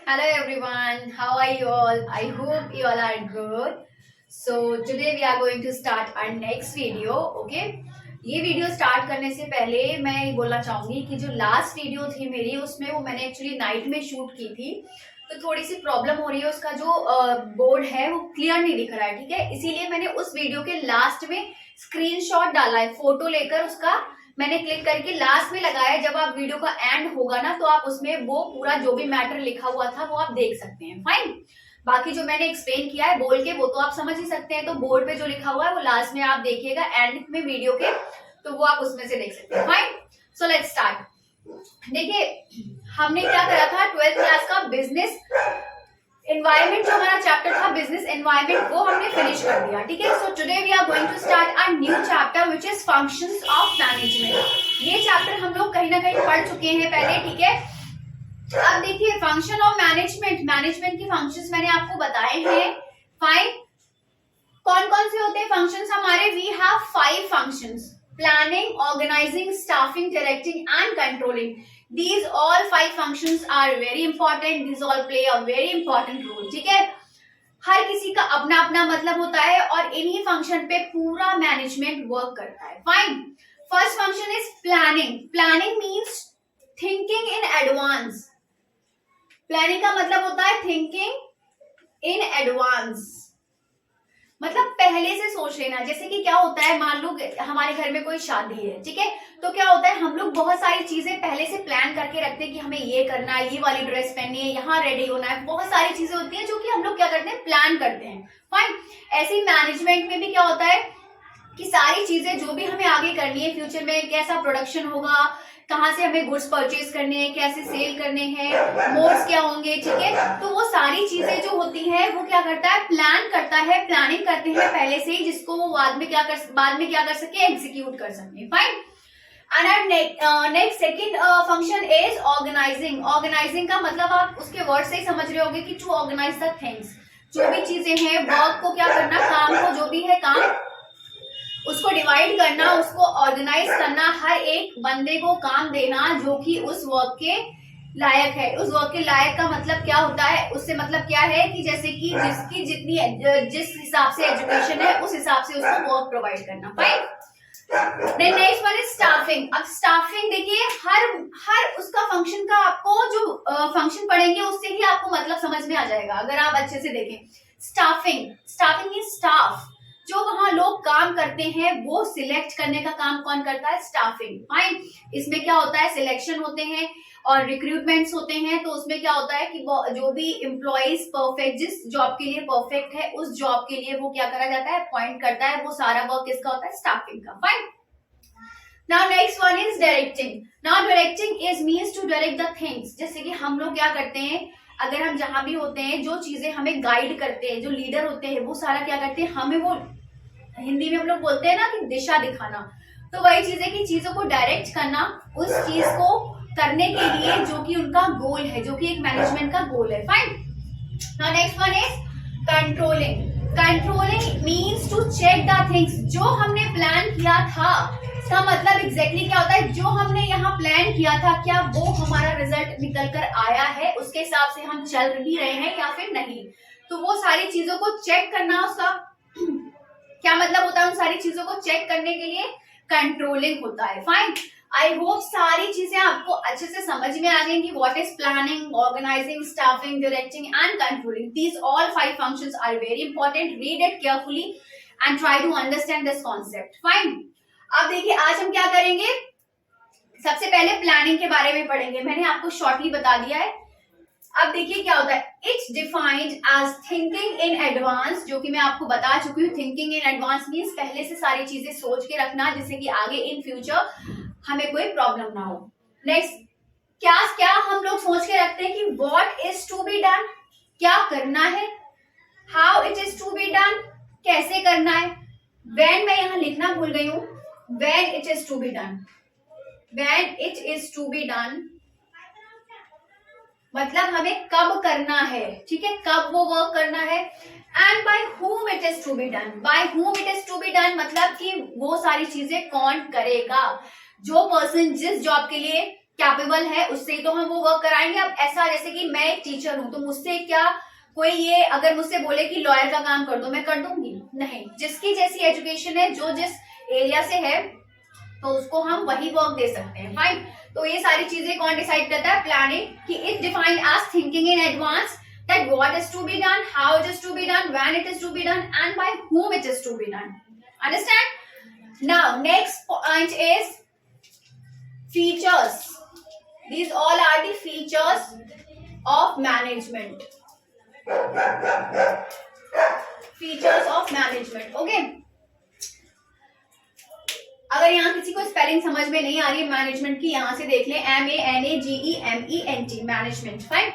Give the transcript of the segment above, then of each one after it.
Hello everyone, how are you all? I hope you all are good. So today we are going to start our next video, okay? ये video start करने से पहले मैं ये बोलना चाहूंगी कि जो लास्ट वीडियो थी मेरी उसमें वो मैंने एक्चुअली नाइट में शूट की थी, तो थोड़ी सी प्रॉब्लम हो रही है। उसका जो बोर्ड है वो क्लियर नहीं दिख रहा है, ठीक है। इसीलिए मैंने उस वीडियो के लास्ट में स्क्रीनशॉट डाला है, फोटो लेकर उसका मैंने क्लिक करके लास्ट में लगाया। जब आप वीडियो का एंड होगा ना तो आप उसमें वो पूरा जो भी मैटर लिखा हुआ था वो आप देख सकते हैं। फाइन, बाकी जो मैंने एक्सप्लेन किया है बोल के वो तो आप समझ ही सकते हैं, तो बोर्ड पे जो लिखा हुआ है वो लास्ट में आप देखिएगा एंड में वीडियो के, तो वो आप उसमें से देख सकते हैं। Fine, so let's start. देखिए हमने क्या करा था, 12th क्लास का बिजनेस एनवायरमेंट जो हमारा चैप्टर था बिजनेस एनवायरमेंट वो हमने फिनिश कर दिया, ठीक है। So today we are going to start a new chapter which is functions of management. ये चैप्टर हम लोग कहीं ना कहीं पढ़ चुके हैं पहले, ठीक है। अब देखिए फंक्शन ऑफ मैनेजमेंट, मैनेजमेंट की फंक्शंस मैंने आपको बताए हैं। फाइन, कौन कौन से होते हैं फंक्शंस हमारे? We have 5 functions: planning, organising, staffing, directing and controlling. These all 5 functions are very important. These all play a very important role, ठीक है। हर किसी का अपना अपना मतलब होता है और इन्हीं फंक्शन पे पूरा मैनेजमेंट वर्क करता है। Fine, first function is planning. Planning means thinking in advance. Planning का मतलब होता है थिंकिंग इन एडवांस, मतलब पहले से सोच लेना। जैसे कि क्या होता है, मान लो हमारे घर में कोई शादी है, ठीक है, तो क्या होता है हम लोग बहुत सारी चीजें पहले से प्लान करके रखते हैं कि हमें ये करना है, ये वाली ड्रेस पहननी है, यहाँ रेडी होना है। बहुत सारी चीजें होती हैं जो कि हम लोग क्या करते हैं, प्लान करते हैं। फाइन, ऐसे ही मैनेजमेंट में भी क्या होता है कि सारी चीजें जो भी हमें आगे करनी है, फ्यूचर में कैसा प्रोडक्शन होगा, कहाँ से हमें गुड्स परचेज करने हैं, कैसे सेल करने हैं, मोड्स क्या होंगे, ठीक है। तो वो सारी चीजें जो होती है वो क्या करता है, प्लान करता है, प्लानिंग करते हैं पहले से ही, जिसको वो बाद में क्या कर सके, एग्जीक्यूट कर सके। Fine, next second function is organising. Organising का मतलब आप उसके वर्ड से ही समझ रहे होंगे कि टू ऑर्गेनाइज द थिंग्स। जो भी चीजें हैं, वर्क को क्या करना, काम को, जो भी है काम, उसको डिवाइड करना, उसको ऑर्गेनाइज करना, हर एक बंदे को काम देना जो कि उस वर्क के लायक है। उस वर्क के लायक का मतलब क्या होता है, उससे मतलब क्या है कि जैसे कि जिसकी जिस हिसाब से एजुकेशन है उस हिसाब से उसको वर्क प्रोवाइड करना। Fine, then next one is staffing. अब स्टाफिंग देखिए हर उसका फंक्शन का आपको जो फंक्शन पढ़ेंगे उससे ही आपको मतलब समझ में आ जाएगा अगर आप अच्छे से देखें। स्टाफिंग इज स्टाफ, जो वहां लोग काम करते हैं वो सिलेक्ट करने का काम कौन करता है, स्टाफिंग। फाइन, इसमें क्या होता है, सिलेक्शन होते हैं और रिक्रूटमेंट्स होते हैं। तो उसमें क्या होता है कि जो भी एम्प्लॉइज परफेक्ट, जिस जॉब के लिए परफेक्ट है उस जॉब के लिए वो क्या करा जाता है, अपॉइंट करता है। वो सारा वर्क किसका होता है, स्टाफिंग का। Fine, now next one is directing. Now directing is means to direct the things. जैसे कि हम लोग क्या करते हैं, अगर हम जहां भी होते हैं, जो चीजें हमें गाइड करते हैं, जो लीडर होते हैं वो सारा क्या करते हैं, हमें वो हिंदी में हम लोग बोलते हैं ना कि दिशा दिखाना। तो वही चीजें कि चीजों को डायरेक्ट करना, उस चीज को करने के लिए जो कि उनका गोल है, जो कि एक मैनेजमेंट का गोल है। Fine, now next one is controlling. Controlling means to check the things. जो हमने प्लान किया था, इसका मतलब एग्जैक्टली क्या होता है, जो हमने यहाँ प्लान किया था क्या वो हमारा रिजल्ट निकल कर आया है, उसके हिसाब से हम चल ही रहे हैं या फिर नहीं। तो वो सारी चीजों को चेक करना, उसका क्या मतलब होता है, उन सारी चीजों को चेक करने के लिए कंट्रोलिंग होता है। फाइन, आई होप सारी चीजें आपको अच्छे से समझ में आ गई कि what is planning, organising, staffing, directing and controlling. These all 5 functions are very important. Read it carefully and try to understand this concept. Fine, अब देखिए आज हम क्या करेंगे, सबसे पहले प्लानिंग के बारे में पढ़ेंगे। मैंने आपको शॉर्टली बता दिया है। अब देखिए क्या होता है, it's defined as thinking in advance, जो कि मैं आपको बता चुकी हूँ। थिंकिंग इन एडवांस मीन्स पहले से सारी चीजें सोच के रखना, जिससे कि आगे इन फ्यूचर हमें कोई प्रॉब्लम ना हो। नेक्स्ट, क्या हम लोग सोच के रखते हैं कि what is to be done, क्या करना है, how it is to be done, कैसे करना है। व्हेन, मैं यहाँ लिखना भूल गई हूँ, when it is to be done. When it is to be done मतलब हमें कब करना है, ठीक है, कब वो वर्क करना है। And by whom it is to be done. By whom it is to be done मतलब कि वो सारी चीजें कौन करेगा, जो पर्सन जिस जॉब के लिए कैपेबल है उससे ही तो हम वो वर्क कराएंगे। अब ऐसा जैसे कि मैं एक टीचर हूँ तो मुझसे क्या कोई ये अगर मुझसे बोले कि लॉयर का काम कर दो, मैं कर दूंगी? नहीं। जिसकी जैसी एजुकेशन है, जो जिस एरिया से है, तो उसको हम वही वर्क दे सकते हैं। फाइन। तो ये सारी चीजें कौन डिसाइड करता है? प्लानिंग। कि it defined as thinking in advance that what is to be done, how it is to be done, when it is to be done, and by whom it is to be done. Understand? Now, next point is features. These all are the features of management. Features of management. Okay? अगर यहाँ किसी को spelling समझ में नहीं आ रही है management की, यहाँ से देख लें, MANAGEMENT, मैनेजमेंट। फाइन।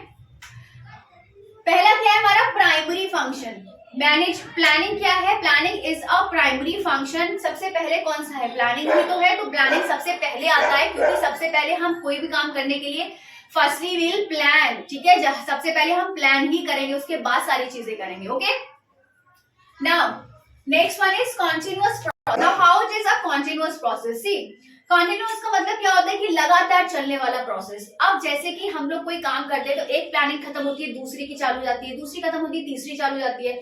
पहला क्या है हमारा? Primary function. मैनेज प्लानिंग क्या है? Planning is a primary function. सबसे पहले कौन सा है? प्लानिंग ही तो है, तो प्लानिंग सबसे पहले आता है, क्योंकि सबसे पहले हम कोई भी काम करने के लिए फर्स्टली विल प्लान। ठीक है, सबसे पहले हम प्लान ही करेंगे, उसके बाद सारी चीजें करेंगे। Okay, now next one is continuous. Now how it is a continuous process? See, continuous का मतलब क्या होता है? कि लगातार चलने वाला प्रोसेस। अब जैसे कि हम लोग कोई काम करते हैं तो एक प्लानिंग खत्म होती है, दूसरी की चालू जाती है, दूसरी खत्म होती है, तीसरी चालू जाती है।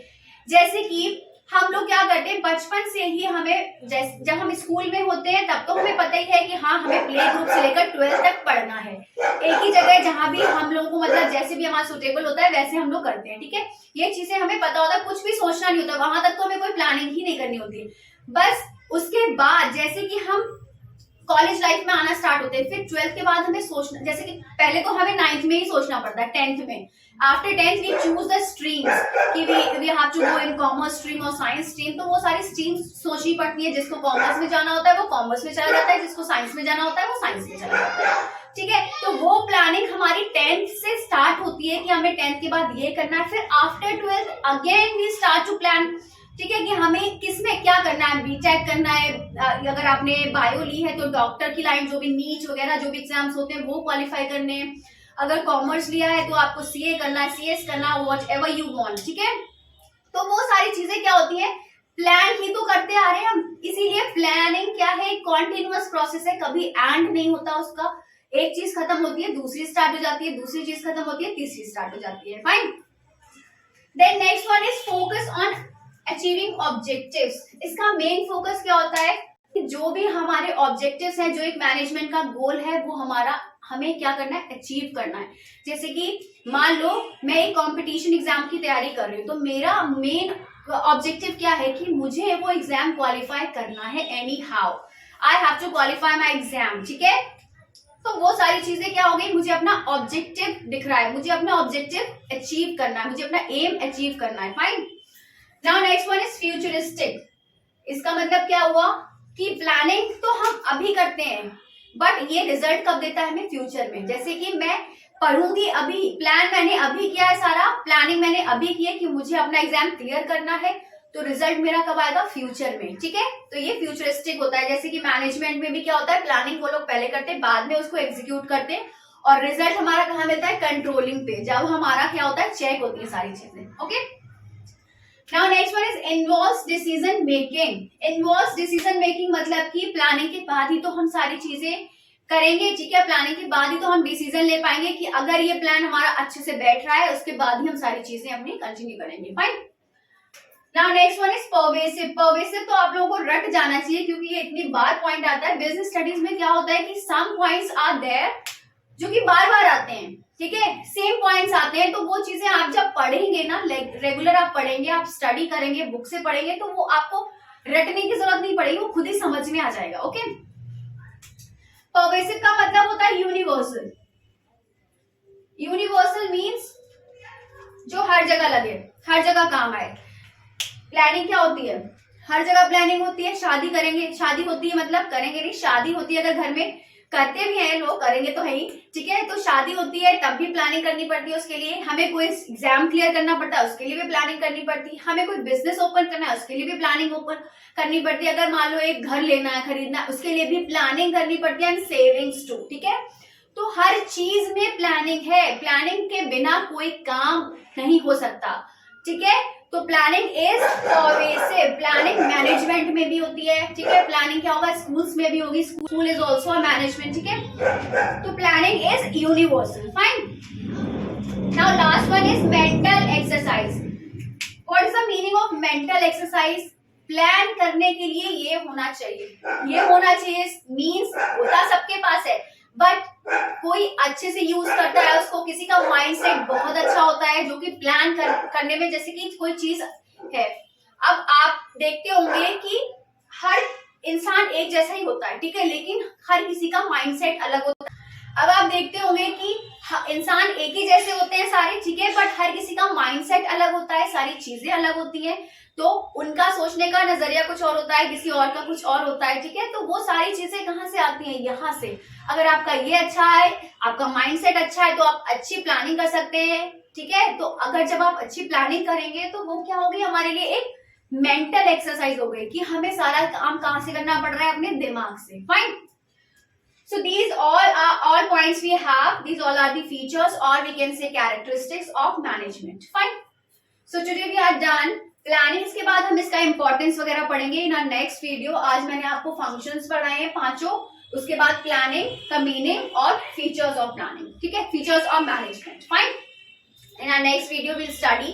जैसे कि हम लोग क्या करते हैं, बचपन से ही हमें, जब हम स्कूल में होते हैं तब तो हमें पता ही है कि हाँ हमें प्ले ग्रुप से लेकर 12th तक पढ़ना है। एक ही जगह जहां भी हम लोगों को मतलब जैसे भी हमारा सुटेबल होता है वैसे हम लोग करते हैं। ठीक है, ये चीजें हमें पता होता है, कुछ भी सोचना नहीं होता, वहां तक तो हमें कोई प्लानिंग ही नहीं करनी होती है। बस उसके बाद जैसे कि हम कॉलेज लाइफ में आना स्टार्ट होते हैं, फिर 12th के बाद हमें सोचना, जैसे कि पहले तो हमें 9th में ही सोचना पड़ता है, 10th में। After 10th we choose the streams कि we have to go in commerce stream और साइंस स्ट्रीम। तो वो सारी स्ट्रीम्स सोचनी पड़ती है। जिसको कॉमर्स में जाना होता है वो कॉमर्स में चला जाता है, जिसको साइंस में जाना होता है वो साइंस में चला जाता है। ठीक है, तो वो प्लानिंग हमारी 10th से स्टार्ट होती है कि हमें 10th के बाद ये करना है। फिर after 12th again we start to plan. ठीक है, कि हमें किसमें क्या करना है, बीटेक करना है, अगर आपने बायो ली है तो डॉक्टर की लाइन, जो भी नीट वगैरह जो भी एग्जाम्स होते हैं वो क्वालिफाई करने हैं। अगर कॉमर्स लिया है तो आपको सीए करना है, सीएस करना है, व्हाट एवर यू वांट। ठीक है, तो वो सारी चीजें क्या होती है? प्लान ही तो करते आ रहे हैं हम। इसीलिए प्लानिंग क्या है? कॉन्टिन्यूअस प्रोसेस है, कभी एंड नहीं होता उसका। एक चीज खत्म होती है, दूसरी स्टार्ट हो जाती है, दूसरी चीज खत्म होती है, तीसरी स्टार्ट हो जाती है। Fine. Then next one is focus on achieving objectives. इसका मेन फोकस क्या होता है? कि जो भी हमारे ऑब्जेक्टिव्स हैं, जो एक मैनेजमेंट का गोल है, वो हमें क्या करना है? अचीव करना है। जैसे कि मान लो मैं एक कंपटीशन एग्जाम की तैयारी कर रही हूँ, तो मेरा मेन ऑब्जेक्टिव क्या है? कि मुझे वो एग्जाम क्वालिफाई करना है। Anyhow I have to qualify my exam. ठीक है, तो वो सारी चीजें क्या हो गई? मुझे अपना ऑब्जेक्टिव दिख रहा है, मुझे अपना ऑब्जेक्टिव अचीव करना है, मुझे अपना एम अचीव करना है। Fine. Now next one is futuristic. इसका मतलब क्या हुआ? कि प्लानिंग तो हम अभी करते हैं, बट ये रिजल्ट कब देता है? हमें फ्यूचर में। जैसे कि मैं पढ़ूंगी अभी, प्लान मैंने अभी किया है, सारा प्लानिंग मैंने अभी की है कि मुझे अपना एग्जाम क्लियर करना है, तो रिजल्ट मेरा कब आएगा? फ्यूचर में। ठीक है, तो ये फ्यूचरिस्टिक होता है। जैसे कि मैनेजमेंट में भी क्या होता है? प्लानिंग वो लोग पहले करते हैं, बाद में उसको एग्जीक्यूट करते हैं, और रिजल्ट हमारा कहाँ मिलता है? कंट्रोलिंग पे, जब हमारा क्या होता है? चेक होती है सारी चीजें। Okay, Now next one is involves decision making. Involves decision making मतलब कि प्लानिंग के बाद ही तो हम सारी चीजें करेंगे। ठीक है, प्लानिंग के बाद ही तो हम डिसीजन ले पाएंगे कि अगर ये प्लान हमारा अच्छे से बैठ रहा है, उसके बाद ही हम सारी चीजें अपनी कंटिन्यू करेंगे। Fine. Now next one is pervasive. Pervasive तो आप लोगों को रट जाना चाहिए, क्योंकि ये इतनी बार पॉइंट आता है। बिजनेस स्टडीज में क्या होता है कि सम पॉइंट्स आर देयर जो कि बार बार आते हैं। ठीक है, सेम पॉइंट्स आते हैं, तो वो चीजें आप जब पढ़ेंगे ना, रेगुलर आप पढ़ेंगे, आप स्टडी करेंगे, बुक से पढ़ेंगे, तो वो आपको रटने की जरूरत नहीं पड़ेगी, वो खुद ही समझ में आ जाएगा। ओके, परवेसिव का मतलब होता है यूनिवर्सल। यूनिवर्सल मीन्स जो हर जगह लगे, हर जगह काम आए। प्लानिंग क्या होती है? हर जगह प्लानिंग होती है। शादी करेंगे, शादी होती है मतलब करेंगे नहीं, शादी होती है, अगर घर में करते भी हैं लोग, करेंगे तो है ही। ठीक है, तो शादी होती है तब भी प्लानिंग करनी पड़ती है उसके लिए। हमें कोई एग्जाम क्लियर करना पड़ता है, उसके लिए भी प्लानिंग करनी पड़ती है। हमें कोई बिजनेस ओपन करना है, उसके लिए भी प्लानिंग ओपन करनी पड़ती है। अगर मान लो एक घर लेना है, खरीदना है, उसके लिए भी प्लानिंग करनी पड़ती है, एंड सेविंग्स टू। ठीक है, तो हर चीज में प्लानिंग है। प्लानिंग के बिना कोई काम नहीं हो सकता। ठीक है। तो planning is pervasive, planning management में भी होती है, ठीक है। प्लानिंग क्या होगा, स्कूल्स में भी होगी, स्कूल इज ऑल्सो मैनेजमेंट, ठीक है। तो planning is universal, fine. Now last one is mental exercise. What is the meaning of mental exercise? Plan करने के लिए ये होना चाहिए, ये होना चाहिए मीन्स होता सबके पास है, बट कोई अच्छे से यूज करता है उसको, किसी का माइंडसेट बहुत अच्छा होता है जो कि प्लान करने में, जैसे कि कोई चीज है, अब आप देखते होंगे कि हर इंसान एक जैसा ही होता है, ठीक है, लेकिन हर किसी का माइंडसेट अलग होता है। अब आप देखते होंगे कि इंसान एक ही जैसे होते हैं सारे, ठीक है, बट हर किसी का माइंडसेट अलग होता है, सारी चीजें अलग होती हैं, तो उनका सोचने का नजरिया कुछ और होता है, किसी और का कुछ और होता है, ठीक है। तो वो सारी चीजें कहाँ से आती हैं, यहाँ से। अगर आपका ये अच्छा है, आपका माइंडसेट अच्छा है, तो आप अच्छी प्लानिंग कर सकते हैं, ठीक है। तो अगर जब आप अच्छी प्लानिंग करेंगे तो वो क्या होगी, हमारे लिए एक मेंटल एक्सरसाइज हो गई कि हमें सारा काम कहाँ से करना पड़ रहा है, अपने दिमाग से, fine. So these all points we have. These all are the features, or we can say characteristics of management. Fine. So today we are done. Planning के बाद हम इसका इंपॉर्टेंस वगैरह पढ़ेंगे इन आवर नेक्स्ट वीडियो। आज मैंने आपको फंक्शंस पढ़ाए हैं पांचों, उसके बाद प्लानिंग का मीनिंग और फीचर्स ऑफ प्लानिंग, ठीक है, features of management, fine. In our next video will study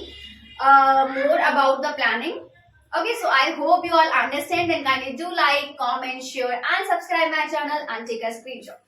more about the planning. Okay, so I hope you all understand, and kindly do like, comment, share and subscribe my channel and take a screenshot.